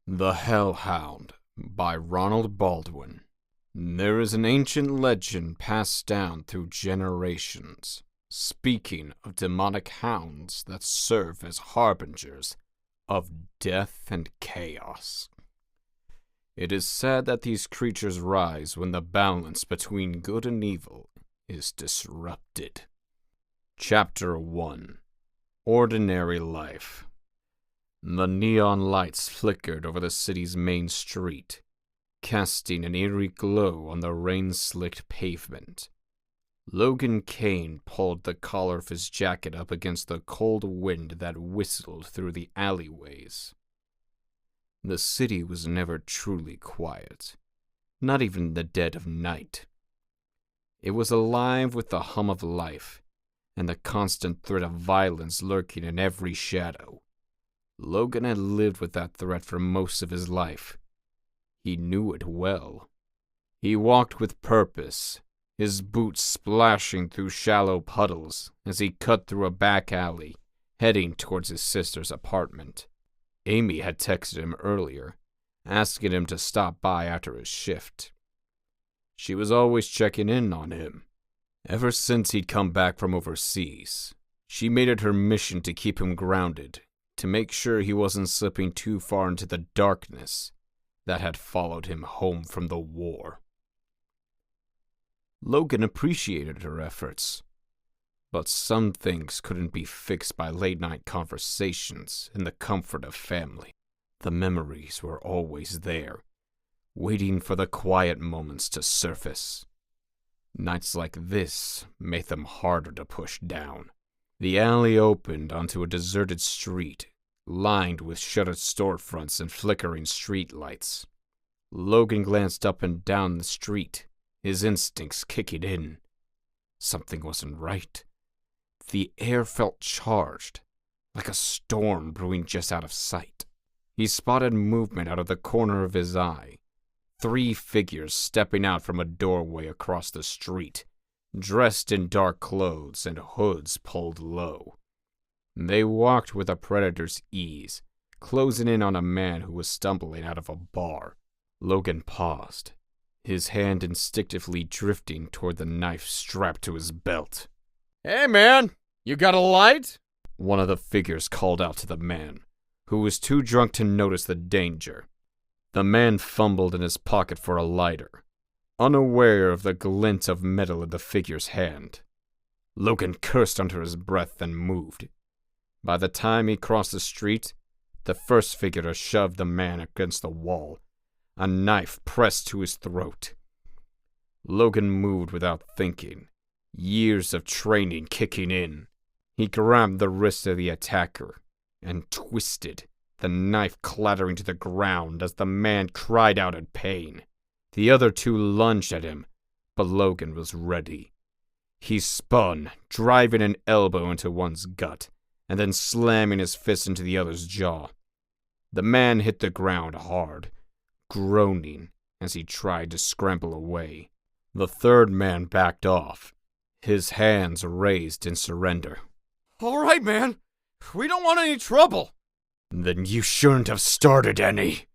The Hellhound by Ronald Baldwin. There is an ancient legend passed down through generations, speaking of demonic hounds that serve as harbingers of death and chaos. It is said that these creatures rise when the balance between good and evil is disrupted. Chapter 1. Ordinary Life. The neon lights flickered over the city's main street, casting an eerie glow on the rain-slicked pavement. Logan Kane pulled the collar of his jacket up against the cold wind that whistled through the alleyways. The city was never truly quiet, not even in the dead of night. It was alive with the hum of life and the constant threat of violence lurking in every shadow. Logan had lived with that threat for most of his life. He knew it well. He walked with purpose, his boots splashing through shallow puddles as he cut through a back alley, heading towards his sister's apartment. Amy had texted him earlier, asking him to stop by after his shift. She was always checking in on him. Ever since he'd come back from overseas, she made it her mission to keep him grounded, to make sure he wasn't slipping too far into the darkness that had followed him home from the war. Logan appreciated her efforts, but some things couldn't be fixed by late-night conversations in the comfort of family. The memories were always there, waiting for the quiet moments to surface. Nights like this made them harder to push down. The alley opened onto a deserted street, lined with shuttered storefronts and flickering streetlights. Logan glanced up and down the street, his instincts kicking in. Something wasn't right. The air felt charged, like a storm brewing just out of sight. He spotted movement out of the corner of his eye. 3 figures stepping out from a doorway across the street, dressed in dark clothes and hoods pulled low. They walked with a predator's ease, closing in on a man who was stumbling out of a bar. Logan paused, his hand instinctively drifting toward the knife strapped to his belt. "Hey man, you got a light?" One of the figures called out to the man, who was too drunk to notice the danger. The man fumbled in his pocket for a lighter, unaware of the glint of metal in the figure's hand. Logan cursed under his breath and moved. By the time he crossed the street, the first figure shoved the man against the wall, a knife pressed to his throat. Logan moved without thinking, years of training kicking in. He grabbed the wrist of the attacker and twisted, the knife clattering to the ground as the man cried out in pain. The other 2 lunged at him, but Logan was ready. He spun, driving an elbow into one's gut, and then slamming his fist into the other's jaw. The man hit the ground hard, groaning as he tried to scramble away. The third man backed off, his hands raised in surrender. "All right, man. We don't want any trouble." "Then you shouldn't have started any,"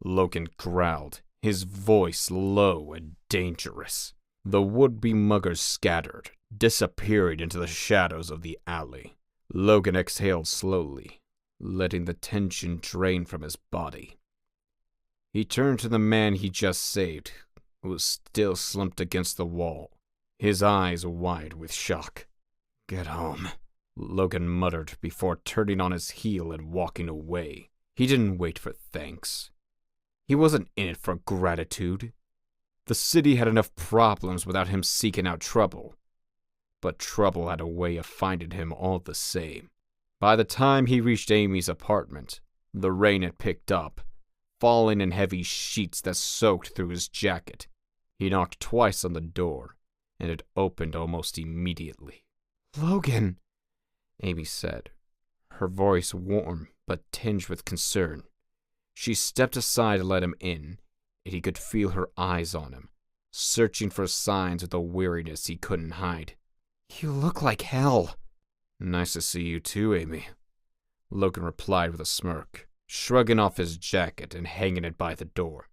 Logan growled, his voice low and dangerous. The would-be muggers scattered, disappearing into the shadows of the alley. Logan exhaled slowly, letting the tension drain from his body. He turned to the man he just saved, who was still slumped against the wall, his eyes wide with shock. "Get home," Logan muttered before turning on his heel and walking away. He didn't wait for thanks. He wasn't in it for gratitude. The city had enough problems without him seeking out trouble. But trouble had a way of finding him all the same. By the time he reached Amy's apartment, the rain had picked up, falling in heavy sheets that soaked through his jacket. He knocked twice on the door, and it opened almost immediately. "Logan," Amy said, her voice warm but tinged with concern. She stepped aside to let him in, and he could feel her eyes on him, searching for signs of the weariness he couldn't hide. "You look like hell." "Nice to see you too, Amy," Logan replied with a smirk. shrugging off his jacket and hanging it by the door.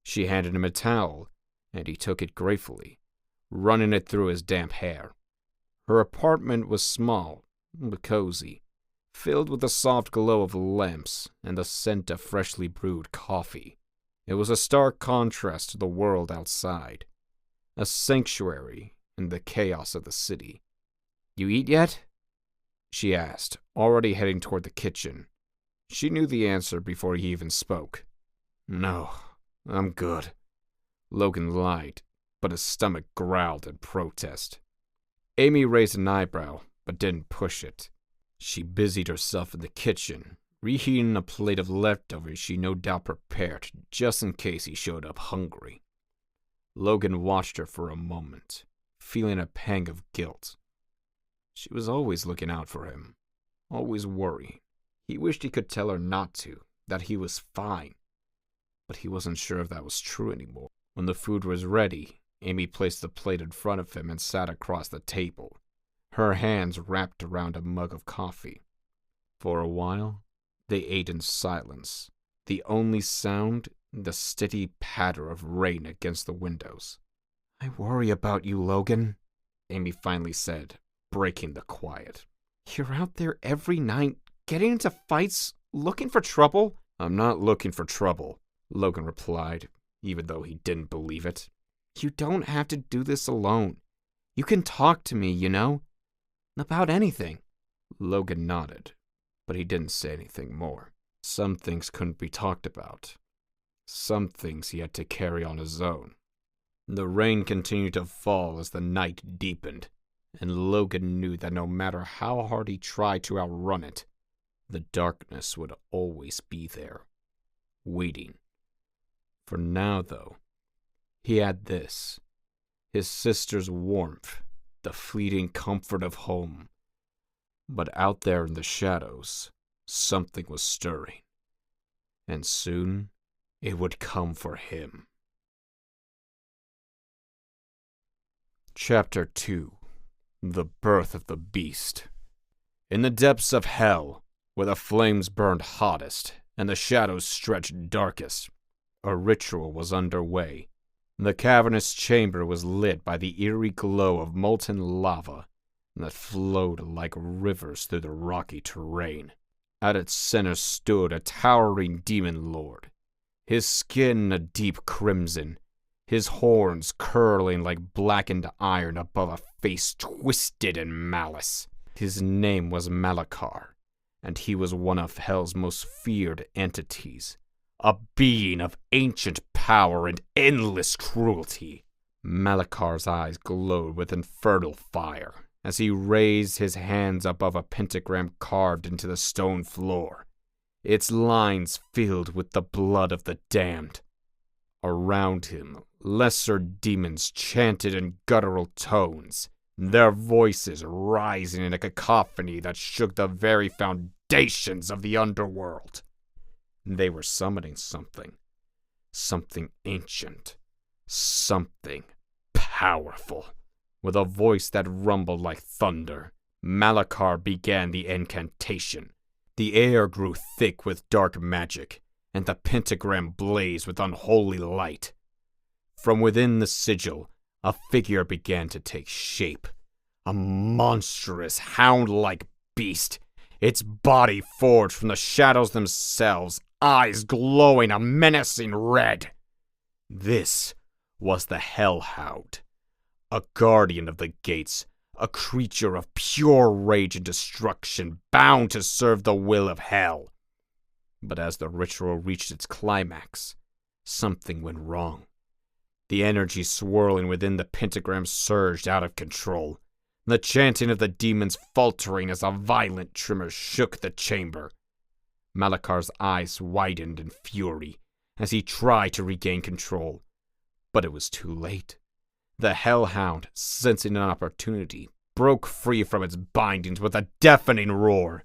She handed him a towel, and he took it gratefully, running it through his damp hair. Her apartment was small, but cozy, filled with the soft glow of lamps and the scent of freshly brewed coffee. It was a stark contrast to the world outside, a sanctuary in the chaos of the city. "You eat yet?" she asked, already heading toward the kitchen. She knew the answer before he even spoke. "No, I'm good." Logan lied, but his stomach growled in protest. Amy raised an eyebrow, but didn't push it. She busied herself in the kitchen, reheating a plate of leftovers she no doubt prepared just in case he showed up hungry. Logan watched her for a moment, feeling a pang of guilt. She was always looking out for him, always worrying. He wished he could tell her not to, that he was fine, but he wasn't sure if that was true anymore. When the food was ready, Amy placed the plate in front of him and sat across the table, her hands wrapped around a mug of coffee. For a while, they ate in silence, the only sound the steady patter of rain against the windows. "I worry about you, Logan," Amy finally said, breaking the quiet. "You're out there every night, getting into fights, looking for trouble." "I'm not looking for trouble," Logan replied, even though he didn't believe it. "You don't have to do this alone. You can talk to me, you know, about anything." Logan nodded, but he didn't say anything more. Some things couldn't be talked about. Some things he had to carry on his own. The rain continued to fall as the night deepened, and Logan knew that no matter how hard he tried to outrun it, the darkness would always be there, waiting. For now, though, he had this, his sister's warmth, the fleeting comfort of home. But out there in the shadows, something was stirring, and soon it would come for him. Chapter 2. The Birth of the Beast. In the depths of hell, where the flames burned hottest and the shadows stretched darkest, a ritual was underway. The cavernous chamber was lit by the eerie glow of molten lava that flowed like rivers through the rocky terrain. At its center stood a towering demon lord, his skin a deep crimson, his horns curling like blackened iron above a face twisted in malice. His name was Malachar, and he was one of Hell's most feared entities, a being of ancient power and endless cruelty. Malachar's eyes glowed with infernal fire as he raised his hands above a pentagram carved into the stone floor, its lines filled with the blood of the damned. Around him, lesser demons chanted in guttural tones, their voices rising in a cacophony that shook the very foundations of the underworld. They were summoning something ancient, something powerful. With a voice that rumbled like thunder, Malachar began the incantation. The air grew thick with dark magic, and the pentagram blazed with unholy light. From within the sigil, a figure began to take shape. A monstrous, hound-like beast, its body forged from the shadows themselves, eyes glowing a menacing red. This was the Hellhound, a guardian of the gates, a creature of pure rage and destruction, bound to serve the will of Hell. But as the ritual reached its climax, something went wrong. The energy swirling within the pentagram surged out of control, the chanting of the demons faltering as a violent tremor shook the chamber. Malachar's eyes widened in fury as he tried to regain control, but it was too late. The Hellhound, sensing an opportunity, broke free from its bindings with a deafening roar.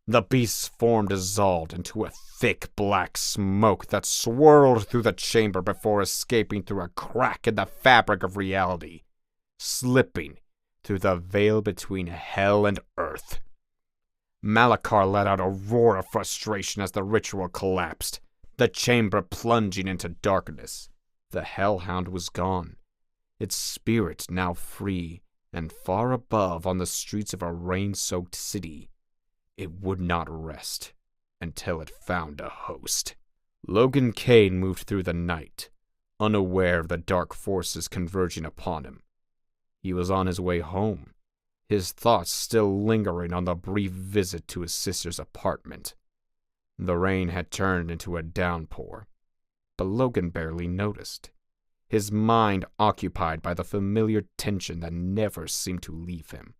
The beast's form dissolved into a thick black smoke that swirled through the chamber before escaping through a crack in the fabric of reality, slipping through the veil between hell and earth. Malachar let out a roar of frustration as the ritual collapsed, the chamber plunging into darkness. The Hellhound was gone, its spirit now free and far above on the streets of a rain-soaked city. It would not rest until it found a host. Logan Kane moved through the night, unaware of the dark forces converging upon him. He was on his way home, his thoughts still lingering on the brief visit to his sister's apartment. The rain had turned into a downpour, but Logan barely noticed, his mind occupied by the familiar tension that never seemed to leave him.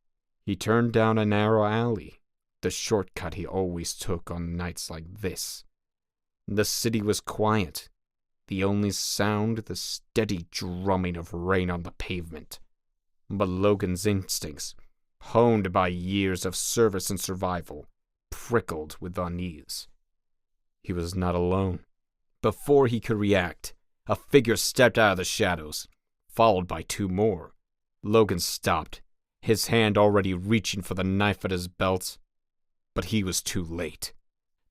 He turned down a narrow alley, the shortcut he always took on nights like this. The city was quiet, the only sound the steady drumming of rain on the pavement. But Logan's instincts, honed by years of service and survival, prickled with unease. He was not alone. Before he could react, a figure stepped out of the shadows, followed by two more. Logan stopped, his hand already reaching for the knife at his belt, but he was too late.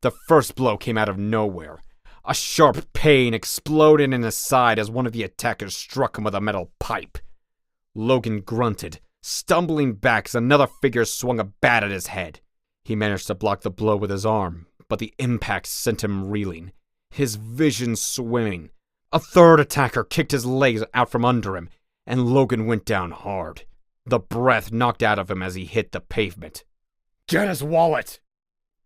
The first blow came out of nowhere. A sharp pain exploded in his side as one of the attackers struck him with a metal pipe. Logan grunted, stumbling back as another figure swung a bat at his head. He managed to block the blow with his arm, but the impact sent him reeling, his vision swimming. A third attacker kicked his legs out from under him, and Logan went down hard. The breath knocked out of him as he hit the pavement. Get his wallet!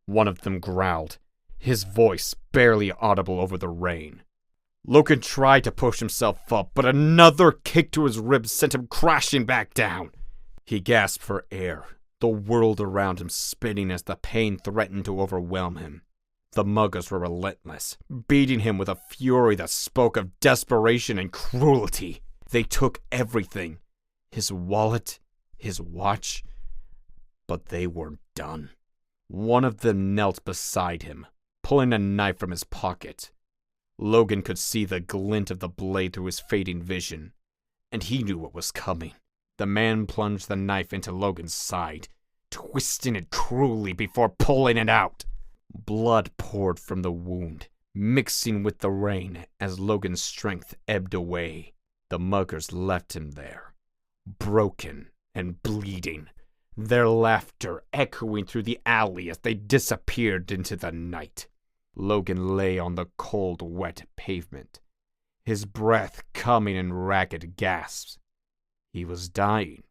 One of them growled, his voice barely audible over the rain. Logan tried to push himself up, but another kick to his ribs sent him crashing back down. He gasped for air, the world around him spinning as the pain threatened to overwhelm him. The muggers were relentless, beating him with a fury that spoke of desperation and cruelty. They took everything, his wallet, his watch, but they weren't done. One of them knelt beside him, pulling a knife from his pocket. Logan could see the glint of the blade through his fading vision, and he knew what was coming. The man plunged the knife into Logan's side, twisting it cruelly before pulling it out. Blood poured from the wound, mixing with the rain as Logan's strength ebbed away. The muggers left him there, broken and bleeding, their laughter echoing through the alley as they disappeared into the night. Logan lay on the cold, wet pavement, his breath coming in ragged gasps. He was dying,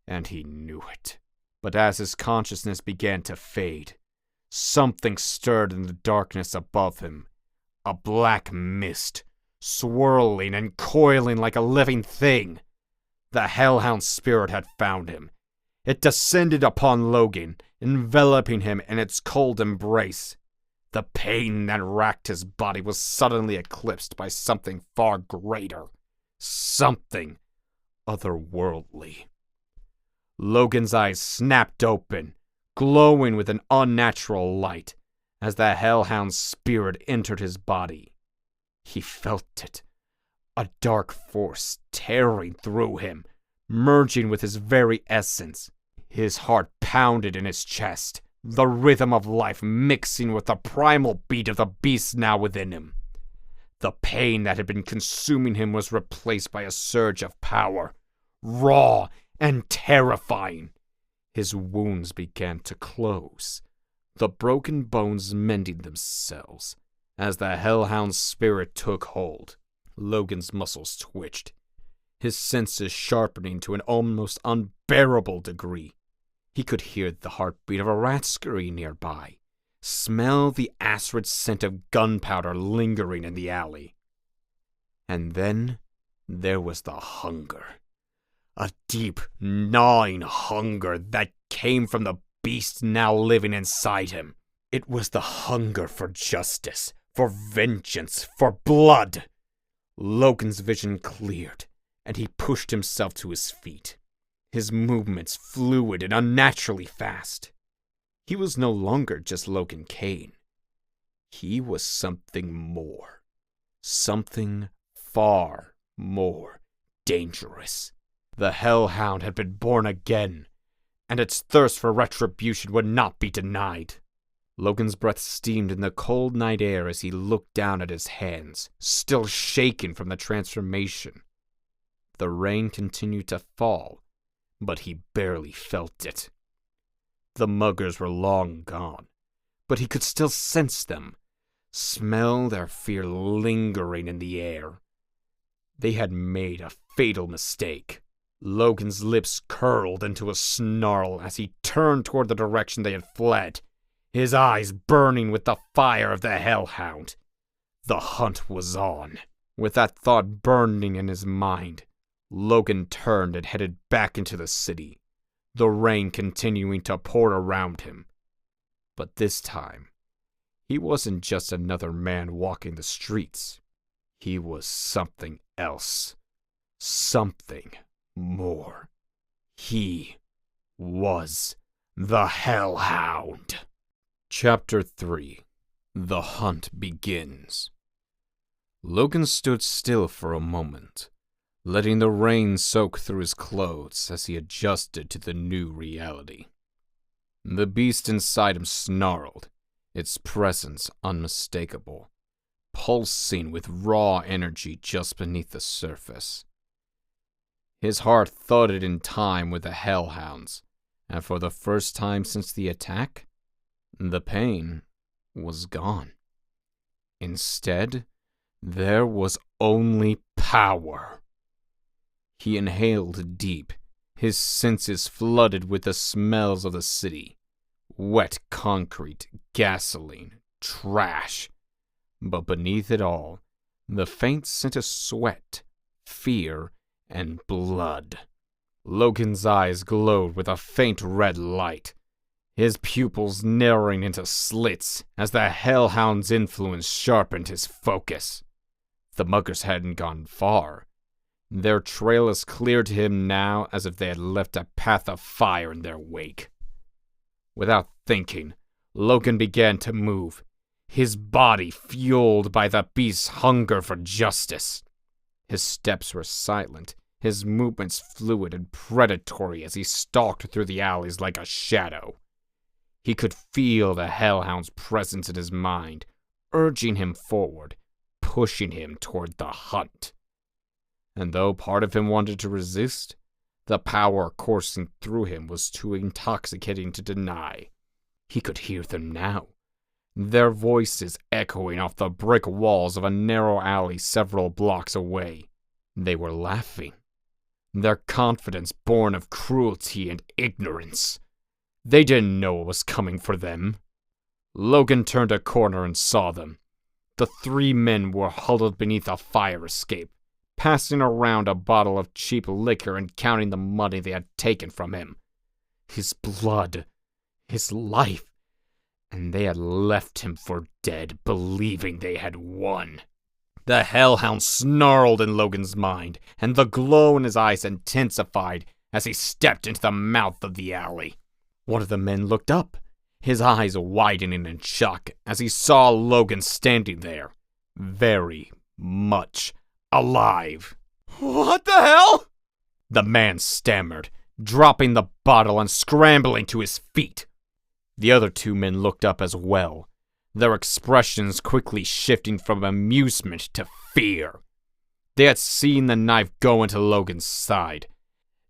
and he knew it. But as his consciousness began to fade, something stirred in the darkness above him. A black mist, swirling and coiling like a living thing. The Hellhound spirit had found him. It descended upon Logan, enveloping him in its cold embrace. The pain that racked his body was suddenly eclipsed by something far greater. Something otherworldly. Logan's eyes snapped open, glowing with an unnatural light, as the Hellhound's spirit entered his body. He felt it, a dark force tearing through him, merging with his very essence. His heart pounded in his chest, the rhythm of life mixing with the primal beat of the beast now within him. The pain that had been consuming him was replaced by a surge of power, raw and terrifying. His wounds began to close, the broken bones mending themselves. As the Hellhound's spirit took hold, Logan's muscles twitched, his senses sharpening to an almost unbearable degree. He could hear the heartbeat of a rat scurry nearby, smell the acrid scent of gunpowder lingering in the alley. And then there was the hunger. A deep, gnawing hunger that came from the beast now living inside him. It was the hunger for justice, for vengeance, for blood. Logan's vision cleared, and he pushed himself to his feet, his movements fluid and unnaturally fast. He was no longer just Logan Kane. He was something more, something far more dangerous. The Hellhound had been born again, and its thirst for retribution would not be denied. Logan's breath steamed in the cold night air as he looked down at his hands, still shaken from the transformation. The rain continued to fall, but he barely felt it. The muggers were long gone, but he could still sense them, smell their fear lingering in the air. They had made a fatal mistake. Logan's lips curled into a snarl as he turned toward the direction they had fled, his eyes burning with the fire of the Hellhound. The hunt was on. With that thought burning in his mind, Logan turned and headed back into the city, the rain continuing to pour around him. But this time, he wasn't just another man walking the streets. He was something else. Something more. He was the Hellhound. Chapter 3. The Hunt Begins. Logan stood still for a moment, letting the rain soak through his clothes as he adjusted to the new reality. The beast inside him snarled, its presence unmistakable, pulsing with raw energy just beneath the surface. His heart thudded in time with the Hellhounds, and for the first time since the attack, the pain was gone. Instead, there was only power. He inhaled deep, his senses flooded with the smells of the city. Wet concrete, gasoline, trash. But beneath it all, the faint scent of sweat, fear, and blood. Logan's eyes glowed with a faint red light, his pupils narrowing into slits as the Hellhound's influence sharpened his focus. The muggers hadn't gone far. Their trail as clear to him now as if they had left a path of fire in their wake. Without thinking, Logan began to move, his body fueled by the beast's hunger for justice. His steps were silent, his movements fluid and predatory as he stalked through the alleys like a shadow. He could feel the Hellhound's presence in his mind, urging him forward, pushing him toward the hunt. And though part of him wanted to resist, the power coursing through him was too intoxicating to deny. He could hear them now, their voices echoing off the brick walls of a narrow alley several blocks away. They were laughing, their confidence born of cruelty and ignorance. They didn't know what was coming for them. Logan turned a corner and saw them. The three men were huddled beneath a fire escape, passing around a bottle of cheap liquor and counting the money they had taken from him. His blood, his life, and they had left him for dead, believing they had won. The Hellhound snarled in Logan's mind, and the glow in his eyes intensified as he stepped into the mouth of the alley. One of the men looked up, his eyes widening in shock as he saw Logan standing there, very much alive. What the hell? The man stammered, dropping the bottle and scrambling to his feet. The other two men looked up as well, their expressions quickly shifting from amusement to fear. They had seen the knife go into Logan's side.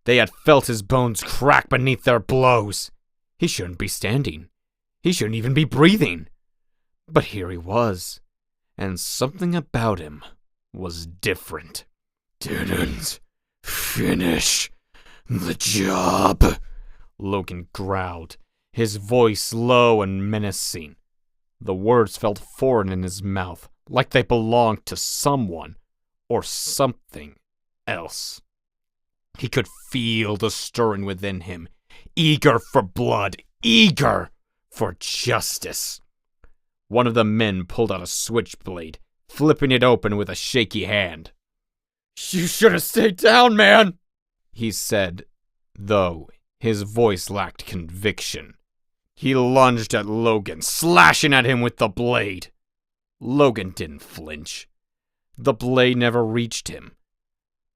They had felt his bones crack beneath their blows. He shouldn't be standing. He shouldn't even be breathing. But here he was, and something about him was different. Didn't finish the job, Logan growled, his voice low and menacing. The words felt foreign in his mouth, like they belonged to someone or something else. He could feel the stirring within him, eager for blood, eager for justice. One of the men pulled out a switchblade, flipping it open with a shaky hand. You should have stayed down, man, he said, though his voice lacked conviction. He lunged at Logan, slashing at him with the blade. Logan didn't flinch. The blade never reached him.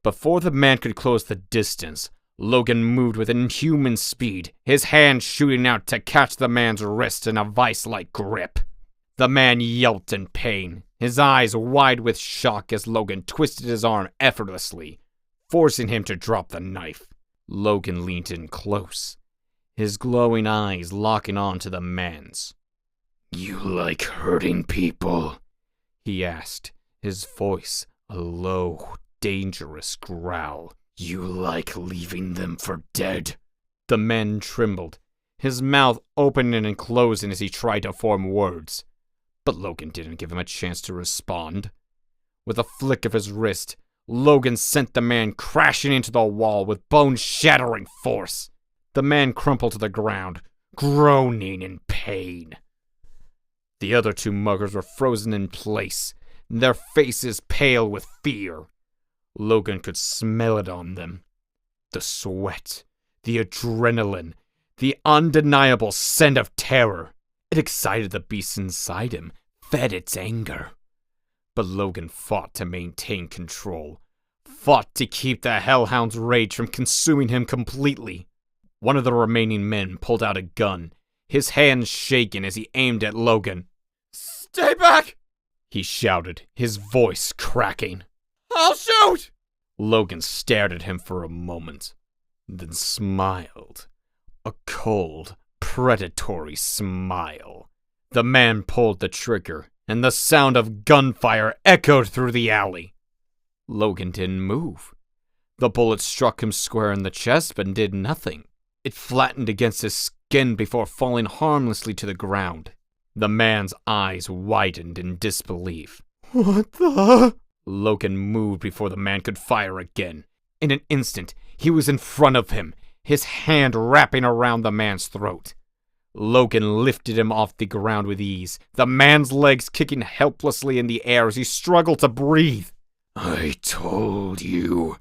Before the man could close the distance, Logan moved with inhuman speed, his hand shooting out to catch the man's wrist in a vice-like grip. The man yelped in pain, his eyes wide with shock as Logan twisted his arm effortlessly, forcing him to drop the knife. Logan leaned in close, his glowing eyes locking on to the man's. "You like hurting people?" he asked, his voice a low, dangerous growl. "You like leaving them for dead?" The man trembled, his mouth opening and closing as he tried to form words. But Logan didn't give him a chance to respond. With a flick of his wrist, Logan sent the man crashing into the wall with bone-shattering force. The man crumpled to the ground, groaning in pain. The other two muggers were frozen in place, their faces pale with fear. Logan could smell it on them. The sweat, the adrenaline, the undeniable scent of terror. It excited the beast inside him, fed its anger. But Logan fought to maintain control, fought to keep the Hellhound's rage from consuming him completely. One of the remaining men pulled out a gun, his hands shaking as he aimed at Logan. Stay back! He shouted, his voice cracking. I'll shoot! Logan stared at him for a moment, then smiled. A cold, predatory smile. The man pulled the trigger, and the sound of gunfire echoed through the alley. Logan didn't move. The bullet struck him square in the chest, but did nothing. It flattened against his skin before falling harmlessly to the ground. The man's eyes widened in disbelief. "What the?" Logan moved before the man could fire again. In an instant, he was in front of him, his hand wrapping around the man's throat. Logan lifted him off the ground with ease, the man's legs kicking helplessly in the air as he struggled to breathe. "I told you,"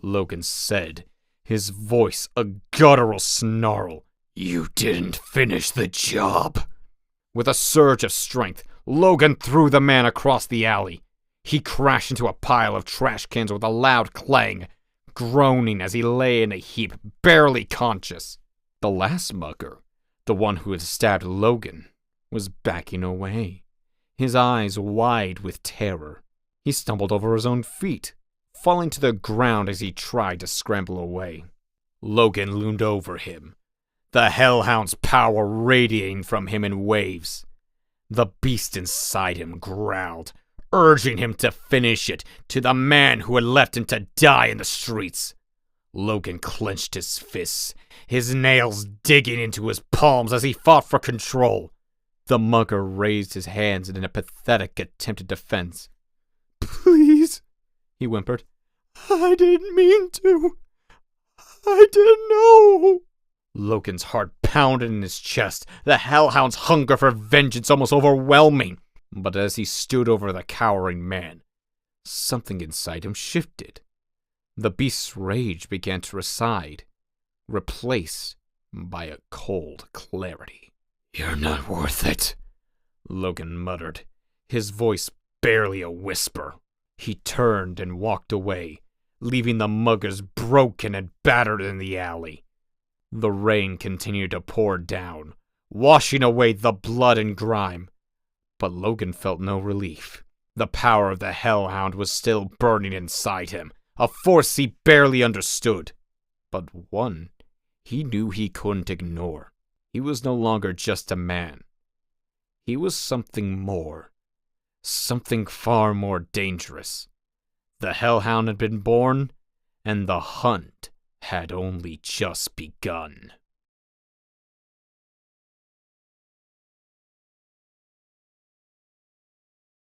Logan said, his voice a guttural snarl. "You didn't finish the job." With a surge of strength, Logan threw the man across the alley. He crashed into a pile of trash cans with a loud clang, groaning as he lay in a heap, barely conscious. The last mugger, the one who had stabbed Logan, was backing away, his eyes wide with terror. He stumbled over his own feet, falling to the ground as he tried to scramble away. Logan loomed over him, the Hellhound's power radiating from him in waves. The beast inside him growled, urging him to finish it to the man who had left him to die in the streets. Logan clenched his fists, his nails digging into his palms as he fought for control. The mugger raised his hands in a pathetic attempt at defense. "Please," he whimpered. "I didn't mean to. I didn't know." Logan's heart pounded in his chest, the Hellhound's hunger for vengeance almost overwhelming. But as he stood over the cowering man, something inside him shifted. The beast's rage began to recede, replaced by a cold clarity. "You're not worth it," Logan muttered, his voice barely a whisper. He turned and walked away, leaving the muggers broken and battered in the alley. The rain continued to pour down, washing away the blood and grime. But Logan felt no relief. The power of the Hellhound was still burning inside him, a force he barely understood, but one he knew he couldn't ignore. He was no longer just a man. He was something more, something far more dangerous. The Hellhound had been born, and the hunt had only just begun.